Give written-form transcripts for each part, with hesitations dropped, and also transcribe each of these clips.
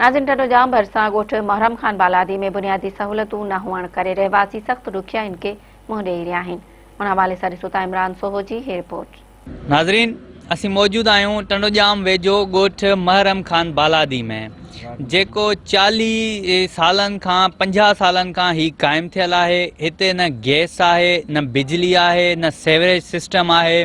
नाज़रीन, टिंडो जाम भरिसां ॻोठ महरम खान बालादी में बुनियादी सहूलतूं न हुअण करे रहवासी सख़्त ॾुखियाईनि खे मुंहुं ॾेई रहिया आहिनि। उन हवाले सां ॾिसो था इमरान सोहो जी ही रिपोर्ट। नाज़रीन, असीं मौजूद आहियूं टिंडो जाम वेझो ॻोठ महरम खान बालादी में, जेको 40 सालनि खां 50 सालनि खां ही क़ाइमु थियल आहे। हिते न गैस आहे, न बिजली आहे, न सेवरेज सिस्टम आहे।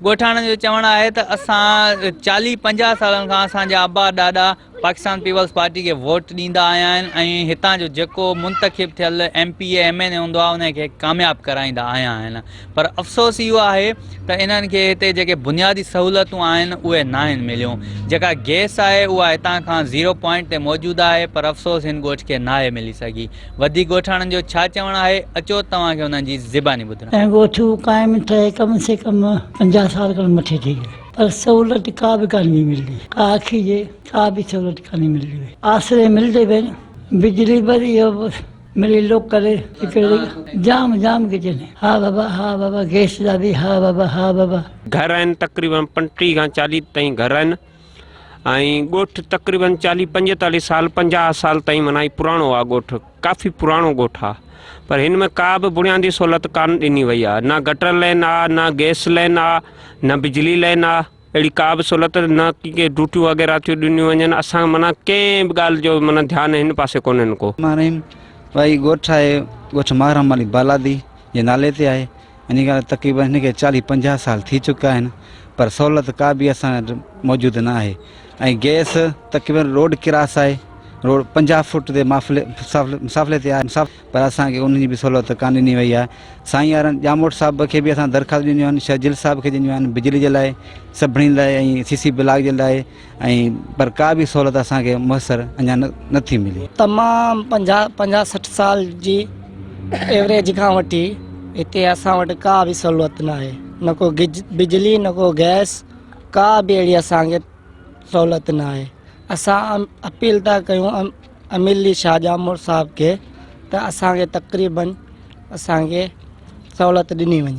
ॻोठाणनि जो चवणु आहे त असां 40-50 सालनि खां असांजा अबा ॾाॾा पाकिस्तान पीपल्स पार्टी खे वोट ॾींदा आया आहिनि ऐं हितां जो जेको मुंतखिब थियल MP MN हूंदो आहे उनखे कामयाबु कराईंदा आया आहिनि। पर अफ़सोस इहो आहे त इन्हनि खे हिते जेके बुनियादी सहूलतूं आहिनि उहे न आहिनि मिलियूं। जेका गैस आहे उहा हितां खां 0 पॉइंट ते मौजूदु आहे, पर अफ़सोस हिन ॻोठ खे नाहे मिली सघी। वधीक ॻोठाणनि जो छा चवणु आहे, अचो तव्हांखे हुननि जी ज़िबानी ॿुधणु। ऐं ॻोठूं क़ाइमु थिए कम से कम 50 साल खां मथे थी विया, पर सहूलियत का बि कान मिली। का आखिजे का बि सहूलियत कान मिली। आसिरे मिलंदे बि बिजली पर इहो मिली लोग करे जाम जाम के चने हाँ बाबा गैस जा भी हाँ बाबा। घर आहिनि तक़रीबन 35 खां 40 ताईं घर आहिनि ऐं ॻोठ तक़रीबन 40-45 साल 50 साल ताईं माना पुराणो आहे ॻोठ, काफ़ी पुराणो ॻोठ आहे। पर हिन में का बि बुनियादी सहूलियत कान ॾिनी वई आहे। न गटर लाइन आहे, न गैस लाइन आहे, न बिजली लाइन आहे। अहिड़ी का बि सहूलियत न की ड्यूटियूं वग़ैरह थियूं ॾिनियूं वञनि। असां माना कंहिं बि ॻाल्हि जो माना ध्यानु हिन पासे कोन्हनि को। भाई ॻोठ आहे, ॻोठ महरम अली बालादी जे नाले ते आहे। इन करे तक़रीबन हिनखे 40-50 साल थी चुका आहिनि, पर सहूलियत का बि असां वटि मौजूदु न आहे। ऐं गैस तक़रीबन रोड क्रास आहे, रोड 50 फुट ते मुसाफ़िले ते आहे, पर असांखे उनजी बि सहूलियत कान ॾिनी वई आहे। साईं यारनि जामोट साहिब खे बि असां दरख़्वास्त ॾिनियूं आहिनि, शर्जिल साहिब खे ॾिनियूं आहिनि बिजली जे लाइ, सभिनी लाइ ऐं CC ब्लॉक जे लाइ, ऐं पर का बि सहूलियत असांखे मुयसरु अञा नथी मिली। तमामु 50-60 साल जी एवरेज खां वठी हिते असां वटि का बि सहूलियत न आहे, न को बिजली न को गैस, का बि अहिड़ी असांखे सहूलियत न आहे। असां अपील था कयूं अमीली शाहजामोर साहिब खे त असांखे तक़रीबन असांखे सहूलियत ॾिनी वञे।